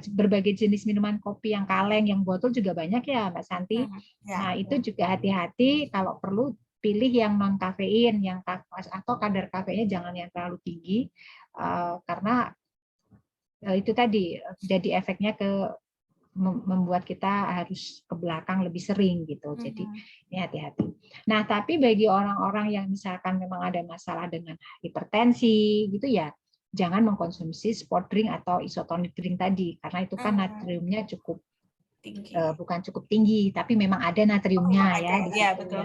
berbagai jenis minuman kopi yang kaleng, yang botol juga banyak ya, Mbak Santi. Nah, itu juga hati-hati, kalau perlu pilih yang non kafein, yang atau kadar kafeinnya jangan yang terlalu tinggi, karena itu tadi jadi efeknya membuat kita harus ke belakang lebih sering gitu. Jadi ini hati-hati. Nah, tapi bagi orang-orang yang misalkan memang ada masalah dengan hipertensi gitu ya, jangan mengkonsumsi sport drink atau isotonic drink tadi, karena itu kan natriumnya cukup tinggi. Bukan cukup tinggi, tapi memang ada natriumnya ya. Iya, betul.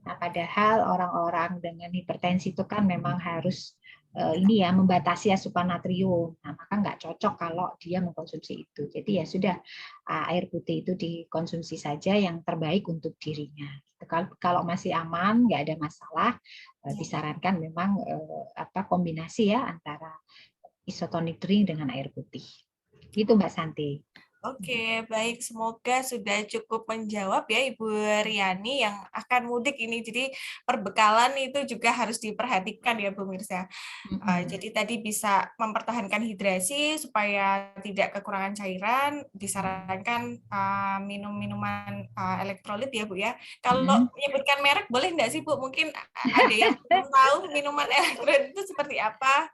Nah, padahal orang-orang dengan hipertensi itu kan memang harus ini ya, membatasi asupan natrium. Nah, maka nggak cocok kalau dia mengkonsumsi itu. Jadi ya sudah, air putih itu dikonsumsi saja yang terbaik untuk dirinya. Kalau masih aman, nggak ada masalah, disarankan memang kombinasi ya antara isotonic drink dengan air putih. Gitu Mbak Santi. Oke, baik. Semoga sudah cukup menjawab ya Ibu Riani yang akan mudik ini. Jadi perbekalan itu juga harus diperhatikan ya Bu Mirsa. Jadi tadi bisa mempertahankan hidrasi supaya tidak kekurangan cairan. Disarankan minum minuman elektrolit ya Bu ya. Kalau menyebutkan merek boleh nggak sih Bu? Mungkin ada yang belum tahu minuman elektrolit itu seperti apa?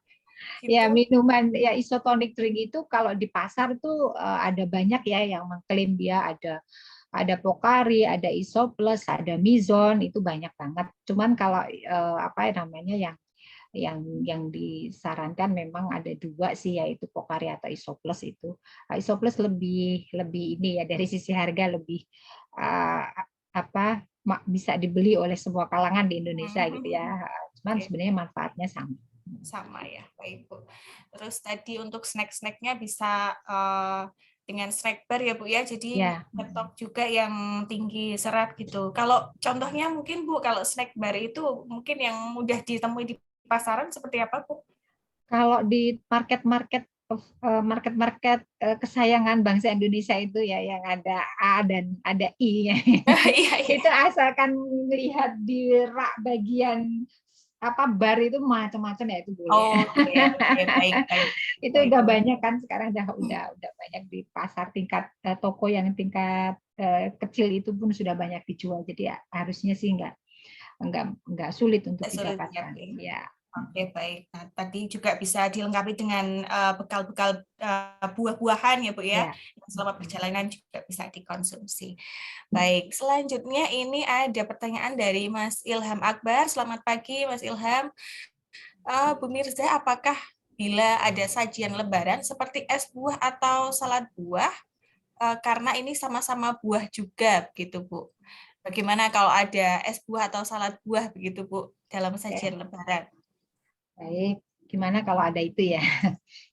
Gitu. Ya, minuman ya isotonic drink itu kalau di pasar tuh ada banyak ya yang mengklaim dia ada Pocari, ada Isoplus, ada Mizon, itu banyak banget. Cuman kalau yang disarankan memang ada dua sih, yaitu Pocari atau Isoplus itu. Isoplus lebih ini ya, dari sisi harga lebih bisa dibeli oleh semua kalangan di Indonesia gitu ya. Cuman sebenarnya manfaatnya sama ya, baik Bu. Terus tadi untuk snack-snacknya bisa dengan snack bar ya Bu ya, jadi nyetok juga yang tinggi serat gitu. Kalau contohnya mungkin Bu, kalau snack bar itu mungkin yang mudah ditemui di pasaran seperti apa Bu? Kalau di market kesayangan bangsa Indonesia itu ya, yang ada A dan ada I ya. Itu asalkan melihat di rak bagian bar itu macam-macam ya, itu boleh. Baik. Itu udah banyak kan sekarang, udah banyak di pasar, tingkat toko yang tingkat kecil itu pun sudah banyak dijual. Jadi ya, harusnya sih nggak sulit untuk didapatkan. Ya. Oke, baik. Nah, tadi juga bisa dilengkapi dengan bekal-bekal buah-buahan ya, Bu ya, Ya. yang selama perjalanan juga bisa dikonsumsi. Baik, selanjutnya ini ada pertanyaan dari Mas Ilham Akbar. Selamat pagi, Mas Ilham. Bu Mirza, apakah bila ada sajian Lebaran seperti es buah atau salad buah, karena ini sama-sama buah juga, begitu Bu? Bagaimana kalau ada es buah atau salad buah, begitu Bu, dalam sajian Lebaran? Baik, gimana kalau ada itu ya?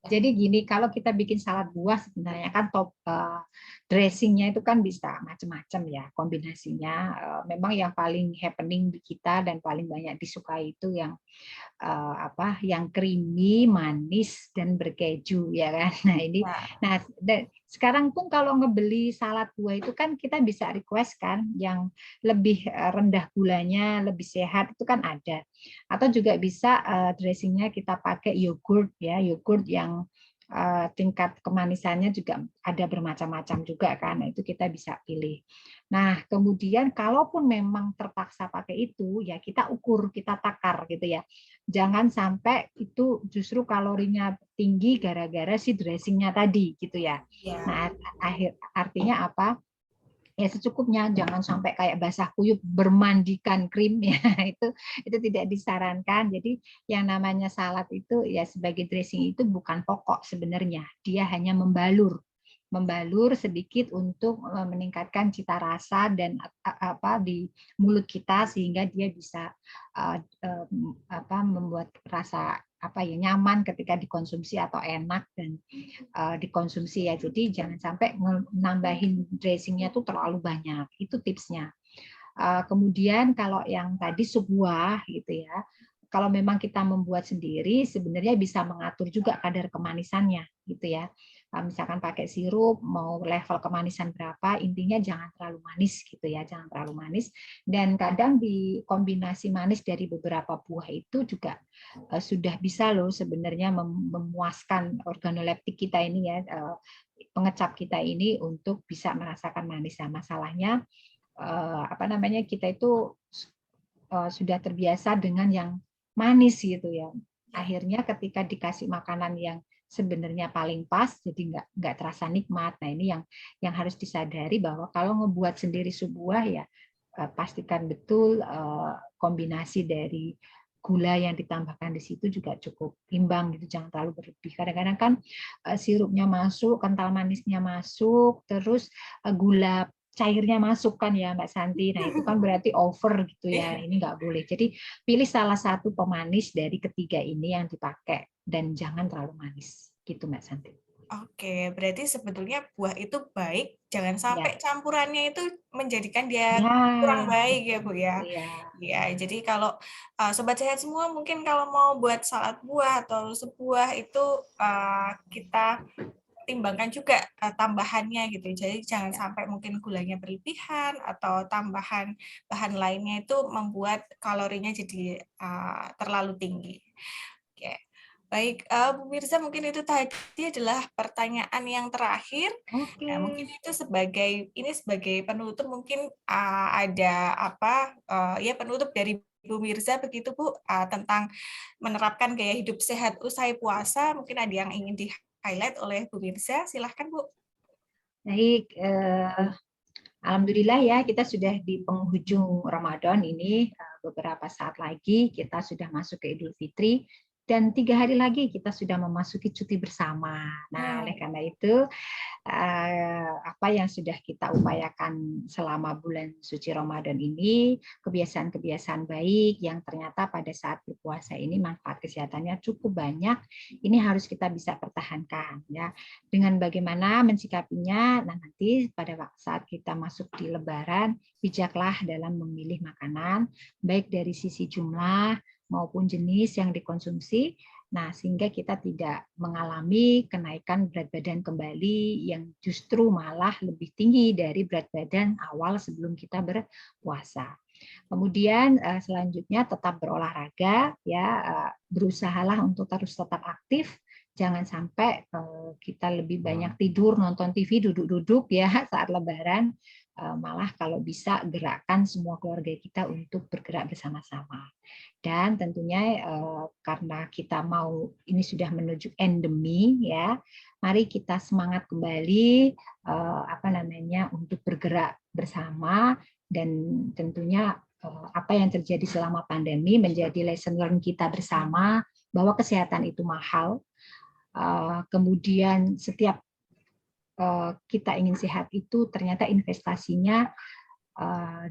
Jadi gini, kalau kita bikin salad buah sebenarnya kan dressingnya itu kan bisa macam-macam ya kombinasinya. Memang yang paling happening di kita dan paling banyak disukai itu yang yang creamy, manis dan berkeju ya kan. Sekarang pun kalau ngebeli salad buah itu kan kita bisa request kan yang lebih rendah gulanya, lebih sehat itu kan ada. Atau juga bisa dressingnya kita pakai yogurt ya, yogurt yang tingkat kemanisannya juga ada bermacam-macam juga kan. Nah, itu kita bisa pilih. Nah, kemudian kalaupun memang terpaksa pakai itu, ya kita ukur, kita takar gitu ya. Jangan sampai itu justru kalorinya tinggi gara-gara si dressingnya tadi gitu ya. Nah, artinya apa? Ya secukupnya, jangan sampai kayak basah kuyup bermandikan krim ya, itu tidak disarankan. Jadi yang namanya salad itu ya sebagai dressing itu bukan pokok sebenarnya, dia hanya membalur sedikit untuk meningkatkan cita rasa dan di mulut kita sehingga dia bisa membuat rasa nyaman ketika dikonsumsi atau enak dan dikonsumsi ya. Jadi jangan sampai nambahin dressingnya tuh terlalu banyak. Itu tipsnya. Kemudian kalau yang tadi sup buah gitu ya, kalau memang kita membuat sendiri sebenarnya bisa mengatur juga kadar kemanisannya gitu ya. Misalkan pakai sirup mau level kemanisan berapa, intinya jangan terlalu manis gitu ya, jangan terlalu manis. Dan kadang di kombinasi manis dari beberapa buah itu juga sudah bisa loh sebenarnya memuaskan organoleptik kita ini ya, pengecap kita ini untuk bisa merasakan manis. Nah, masalahnya kita itu sudah terbiasa dengan yang manis gitu ya. Akhirnya ketika dikasih makanan yang sebenarnya paling pas, jadi nggak terasa nikmat. Nah ini yang harus disadari bahwa kalau ngebuat sendiri sebuah ya pastikan betul kombinasi dari gula yang ditambahkan di situ juga cukup imbang gitu, jangan terlalu berlebih. Kadang-kadang kan sirupnya masuk, kental manisnya masuk, terus gula cairnya masuk kan ya Mbak Santi. Nah itu kan berarti over gitu ya. Ini nggak boleh. Jadi pilih salah satu pemanis dari ketiga ini yang dipakai dan jangan terlalu manis gitu Mbak Santi. Oke, berarti sebetulnya buah itu baik, jangan sampai campurannya itu menjadikan dia kurang baik ya Bu ya. Ya, jadi kalau Sobat Sehat semua mungkin kalau mau buat salad buah atau sebuah itu kita timbangkan juga tambahannya gitu. Jadi jangan sampai mungkin gulanya berlebihan atau tambahan bahan lainnya itu membuat kalorinya jadi terlalu tinggi. Oke. Baik, Bu Mirza, mungkin itu tadi adalah pertanyaan yang terakhir. Nah, mungkin itu sebagai penutup mungkin ada penutup dari Bu Mirza begitu Bu tentang menerapkan gaya hidup sehat usai puasa. Mungkin ada yang ingin di-highlight oleh Bu Mirza. Silahkan Bu. Baik, alhamdulillah ya kita sudah di penghujung Ramadan ini, beberapa saat lagi kita sudah masuk ke Idul Fitri. Dan 3 hari lagi kita sudah memasuki cuti bersama. Nah, oleh karena itu, apa yang sudah kita upayakan selama bulan suci Ramadan ini, kebiasaan-kebiasaan baik yang ternyata pada saat berpuasa ini manfaat kesehatannya cukup banyak, ini harus kita bisa pertahankan. Ya. Dengan bagaimana mensikapinya, nah nanti pada saat kita masuk di Lebaran, bijaklah dalam memilih makanan, baik dari sisi jumlah, maupun jenis yang dikonsumsi, nah sehingga kita tidak mengalami kenaikan berat badan kembali yang justru malah lebih tinggi dari berat badan awal sebelum kita berpuasa. Kemudian selanjutnya tetap berolahraga, ya berusahalah untuk terus tetap aktif. Jangan sampai kita lebih banyak tidur, nonton TV, duduk-duduk ya saat Lebaran. malah kalau bisa gerakkan semua keluarga kita untuk bergerak bersama-sama. Dan tentunya karena kita mau ini sudah menuju endemi ya, mari kita semangat kembali untuk bergerak bersama, dan tentunya apa yang terjadi selama pandemi menjadi lesson learn kita bersama bahwa kesehatan itu mahal. Kemudian setiap kita ingin sehat itu ternyata investasinya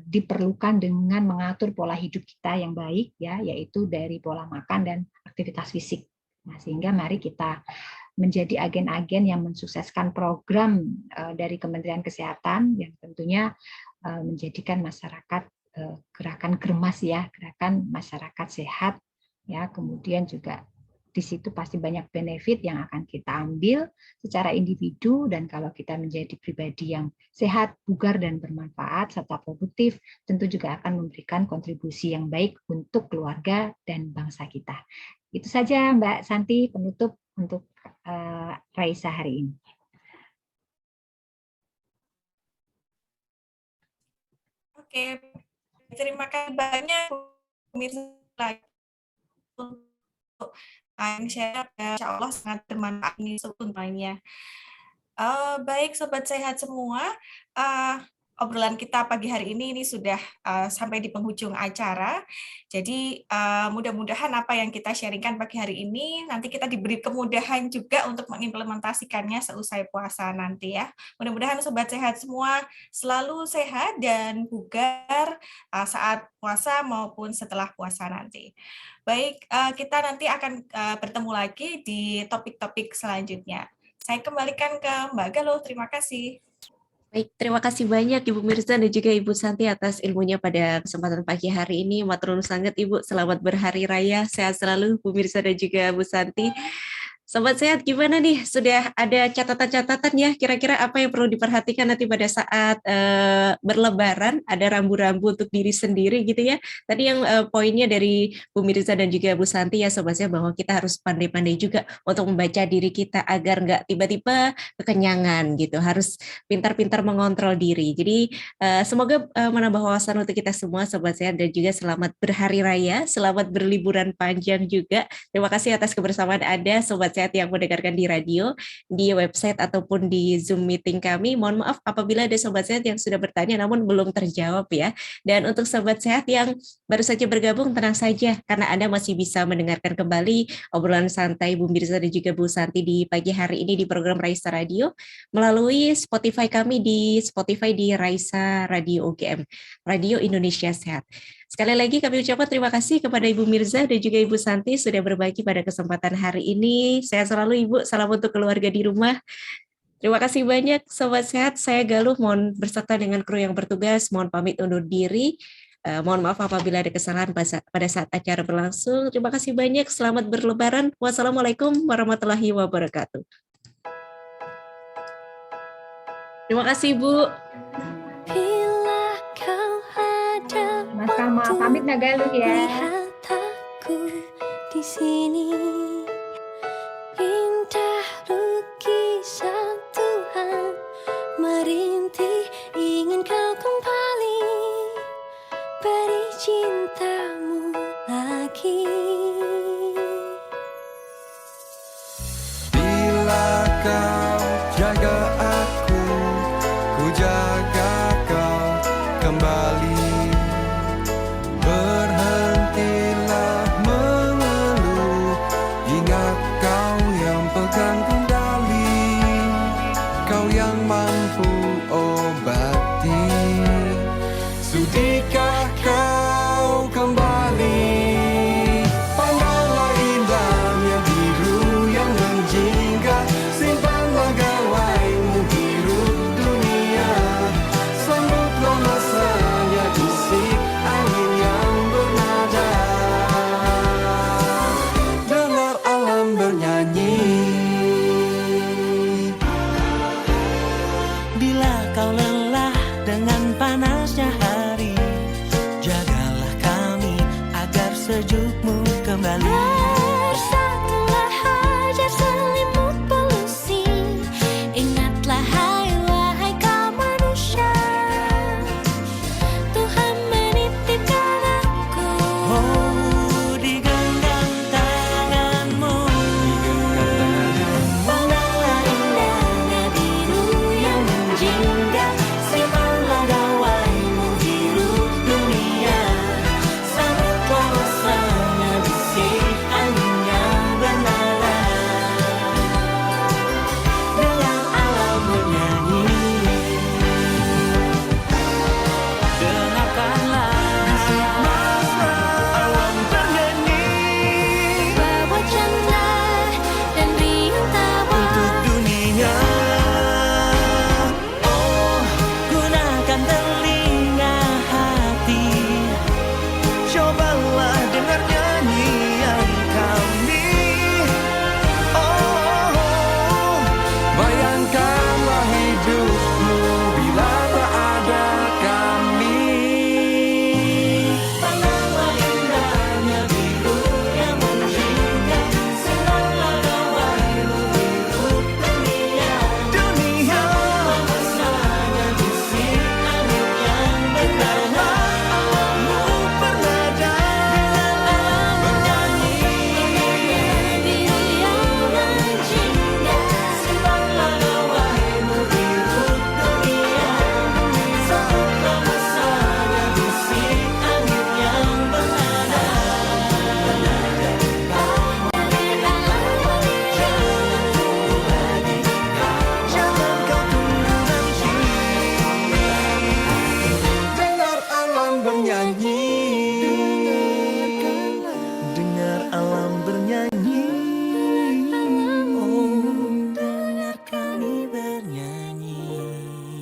diperlukan dengan mengatur pola hidup kita yang baik ya, yaitu dari pola makan dan aktivitas fisik. Nah, sehingga mari kita menjadi agen-agen yang mensukseskan program dari Kementerian Kesehatan yang tentunya menjadikan masyarakat gerakan Germas ya, gerakan masyarakat sehat ya. Kemudian juga di situ pasti banyak benefit yang akan kita ambil secara individu, dan kalau kita menjadi pribadi yang sehat, bugar, dan bermanfaat, serta produktif, tentu juga akan memberikan kontribusi yang baik untuk keluarga dan bangsa kita. Itu saja Mbak Santi, penutup untuk Raisa hari ini. Oke, terima kasih banyak pemirsa untuk share, insya Allah sangat bermanfaat ini semuanya. Baik Sobat Sehat semua, obrolan kita pagi hari ini sudah sampai di penghujung acara. Jadi mudah-mudahan apa yang kita sharingkan pagi hari ini nanti kita diberi kemudahan juga untuk mengimplementasikannya seusai puasa nanti ya. Mudah-mudahan Sobat Sehat semua selalu sehat dan bugar saat puasa maupun setelah puasa nanti. Baik, kita nanti akan bertemu lagi di topik-topik selanjutnya. Saya kembalikan ke Mbak Galuh, terima kasih. Baik, terima kasih banyak Ibu Mirza dan juga Ibu Santi atas ilmunya pada kesempatan pagi hari ini. Matur nuwun sangat Ibu, selamat berhari raya, sehat selalu Bu Mirza dan juga Bu Santi. Sobat Sehat, gimana nih? Sudah ada catatan-catatan ya? Kira-kira apa yang perlu diperhatikan nanti pada saat berlebaran? Ada rambu-rambu untuk diri sendiri gitu ya? Tadi yang poinnya dari Bu Mirza dan juga Bu Santi ya Sobat Sehat, bahwa kita harus pandai-pandai juga untuk membaca diri kita agar nggak tiba-tiba kekenyangan gitu. Harus pintar-pintar mengontrol diri. Jadi semoga menambah wawasan untuk kita semua Sobat Sehat, dan juga selamat berhari raya, selamat berliburan panjang juga. Terima kasih atas kebersamaan Anda Sobat Sehat yang mendengarkan di radio, di website ataupun di Zoom meeting kami. Mohon maaf apabila ada Sobat Sehat yang sudah bertanya namun belum terjawab ya. Dan untuk Sobat Sehat yang baru saja bergabung, tenang saja karena Anda masih bisa mendengarkan kembali obrolan santai Bu Mirza dan juga Bu Santi di pagi hari ini di program Raisa Radio melalui Spotify kami di Spotify di Raisa Radio UGM, Radio Indonesia Sehat. Sekali lagi kami ucapkan terima kasih kepada Ibu Mirza dan juga Ibu Santi sudah berbagi pada kesempatan hari ini. Sehat selalu Ibu, salam untuk keluarga di rumah. Terima kasih banyak Sobat Sehat, saya Galuh mohon berserta dengan kru yang bertugas, mohon pamit undur diri. Mohon maaf apabila ada kesalahan pada saat acara berlangsung. Terima kasih banyak, selamat berlebaran. Wassalamualaikum warahmatullahi wabarakatuh. Terima kasih Bu. Sama-sama, pamit Mbak Galuh ya. Lihat aku di sini.